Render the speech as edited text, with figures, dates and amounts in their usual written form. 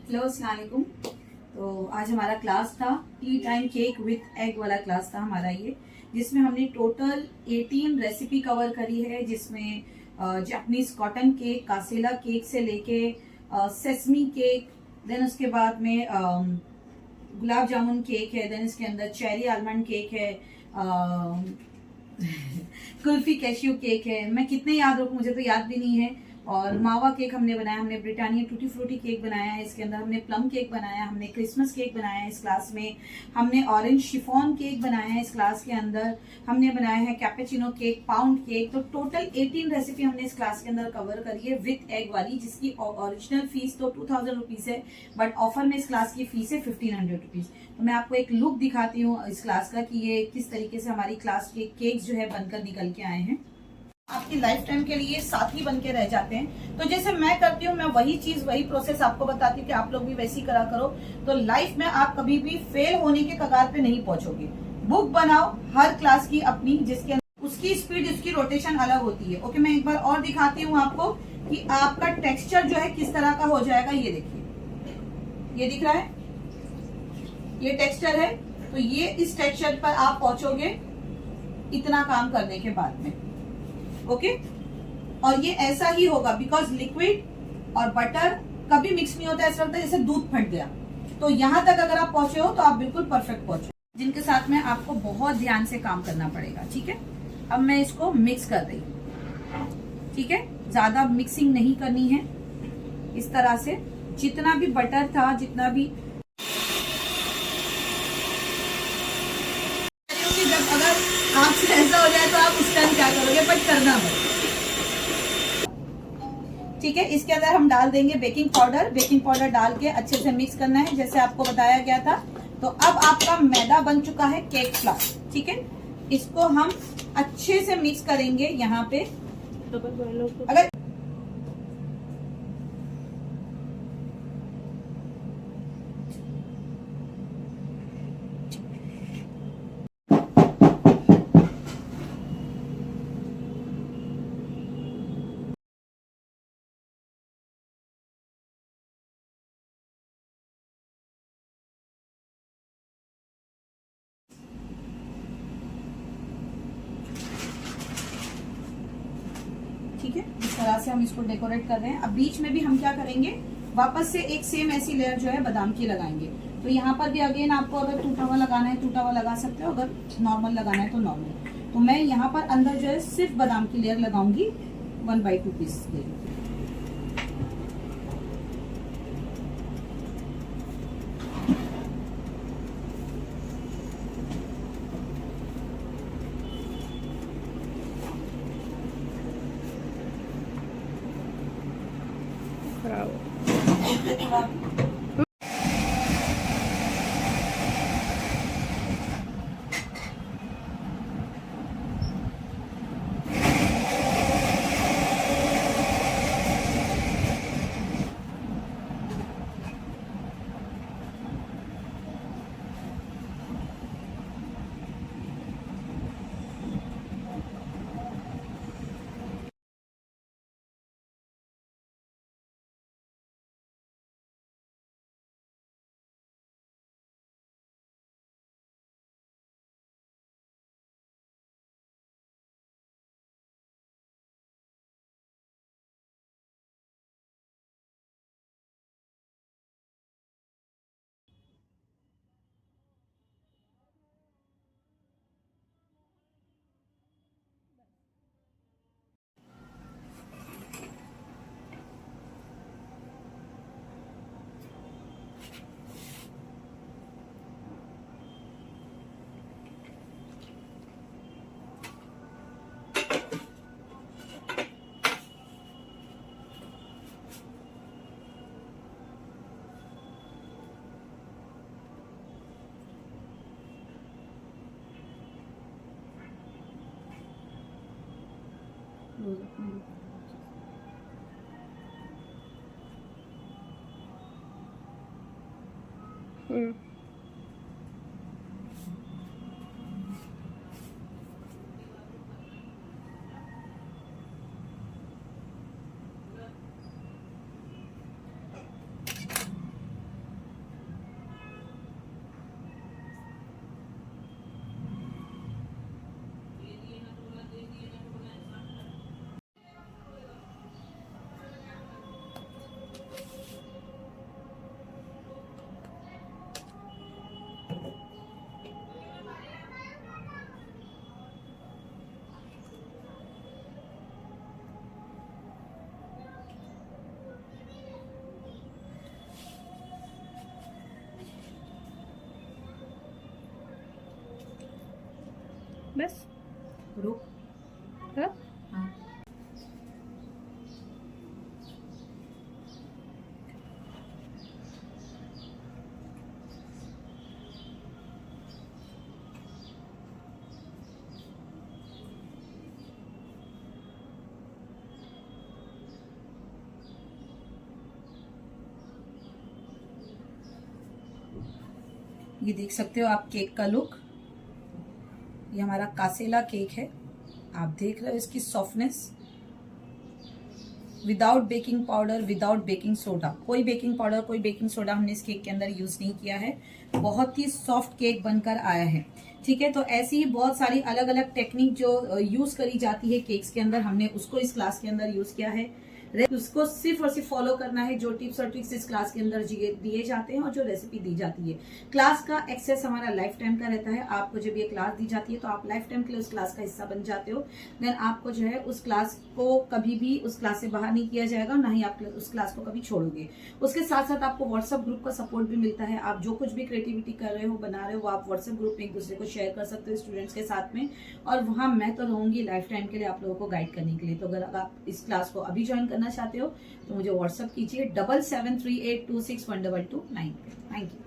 Hello, अस्सलाम वालेकुम। तो आज हमारा क्लास था T time cake with egg वाला क्लास था हमारा ये, जिसमें हमने टोटल 18 रेसिपी कवर करी है, जिसमें जापानीज कॉटन केक, कासेला केक से लेके सेसमी केक, देन उसके बाद में गुलाब जामुन केक है, देन इसके अंदर चेरी आलमंड केक है, कुल्फी कैश्यू केक है। मैं कितने याद रखूं, मुझे तो याद भी नहीं है। और मावा केक हमने बनाया, हमने ब्रिटानिया टूटी फ्रूटी केक बनाया है, इसके अंदर हमने प्लम केक बनाया, हमने क्रिसमस केक बनाया है इस क्लास में, हमने ऑरेंज शिफॉन केक बनाया है इस क्लास के अंदर, हमने बनाया है कैपेचिनो केक, पाउंड केक। तो टोटल 18 रेसिपी हमने इस क्लास के अंदर कवर करी है विथ एग वाली, जिसकी ओरिजिनल फीस तो 2000 रुपीज है, बट ऑफर में इस क्लास की फीस है 1500 रुपीज। तो मैं आपको एक लुक दिखाती हूँ इस क्लास का कि ये किस तरीके से हमारी क्लास के केक्स जो है बनकर निकल के आए हैं। आपकी लाइफ टाइम के लिए साथी बन के रह जाते हैं। तो जैसे मैं करती हूँ, मैं वही चीज वही प्रोसेस आपको बताती हूँ कि आप लोग भी वैसी करा करो, तो लाइफ में आप कभी भी फेल होने के कगार पे नहीं पहुंचोगे। बुक बनाओ हर क्लास की अपनी, जिसके उसकी स्पीड, उसकी रोटेशन अलग होती है। ओके, मैं एक बार और दिखाती हूँ आपको कि आपका टेक्सचर जो है किस तरह का हो जाएगा। ये देखिए, ये दिख रहा है, ये टेक्सचर है। तो ये इस टेक्सचर पर आप पहुंचोगे इतना काम करने के बाद में। ओके, और ये ऐसा ही होगा, बिकॉज लिक्विड और बटर कभी मिक्स नहीं होता, ऐसा लगता है जैसे दूध फट गया। तो यहां तक अगर आप पहुंचे हो तो आप बिल्कुल परफेक्ट पहुंचे, जिनके साथ में आपको बहुत ध्यान से काम करना पड़ेगा। ठीक है, अब मैं इसको मिक्स कर रही हूँ। ठीक है, ज्यादा मिक्सिंग नहीं करनी है। इस तरह से जितना भी बटर था, जितना भी, जब अगर आपसे ऐसा हो जाए तो आप उस टाइम क्या करोगे, बट करना पड़ेगा। ठीक है, इसके अंदर हम डाल देंगे बेकिंग पाउडर। बेकिंग पाउडर डाल के अच्छे से मिक्स करना है, जैसे आपको बताया गया था। तो अब आपका मैदा बन चुका है केक फ्लावर। ठीक है, इसको हम अच्छे से मिक्स करेंगे यहाँ पे। अगर ठीक है, इस तरह से हम इसको डेकोरेट कर रहे हैं। अब बीच में भी हम क्या करेंगे, वापस से एक सेम ऐसी लेयर जो है बादाम की लगाएंगे। तो यहाँ पर भी अगेन आपको अगर टूटा हुआ लगाना है टूटा हुआ लगा सकते हो, अगर नॉर्मल लगाना है तो नॉर्मल। तो मैं यहाँ पर अंदर जो है सिर्फ बादाम की लेयर लगाऊंगी 1/2 पीस लेयर। ये देख सकते हो आप केक का लुक। ये हमारा कासेला केक है, आप देख रहे हो इसकी softness. Without baking powder, without baking soda, कोई बेकिंग पाउडर कोई बेकिंग सोडा हमने इस केक के अंदर यूज नहीं किया है। बहुत ही सॉफ्ट केक बनकर आया है। ठीक है, तो ऐसी ही बहुत सारी अलग अलग टेक्निक जो यूज करी जाती है केक्स के अंदर, हमने उसको इस क्लास के अंदर यूज किया है। उसको सिर्फ और सिर्फ फॉलो करना है जो टिप्स और ट्रिक्स इस क्लास के अंदर दिए जाते हैं और जो रेसिपी दी जाती है। क्लास का एक्सेस हमारा लाइफ टाइम का रहता है। आपको जब ये क्लास दी जाती है तो आप लाइफ टाइम के लिए उस क्लास का हिस्सा बन जाते हो। देन आपको जो है उस क्लास को कभी भी उस क्लास से बाहर नहीं किया जाएगा, ना ही आप उस क्लास को कभी छोड़ोगे। उसके साथ साथ आपको व्हाट्सएप ग्रुप का सपोर्ट भी मिलता है। आप जो कुछ भी क्रिएटिविटी कर रहे हो, बना रहे हो, वो आप व्हाट्सएप ग्रुप में एक दूसरे को शेयर कर सकते हो स्टूडेंट्स के साथ में। और वहां मैं तो रहूंगी लाइफ टाइम के लिए आप लोगों को गाइड करने के लिए। तो अगर आप इस क्लास को अभी ज्वाइन करना चाहते हो तो मुझे व्हाट्सएप कीजिए 7738261229 पे। Thank you.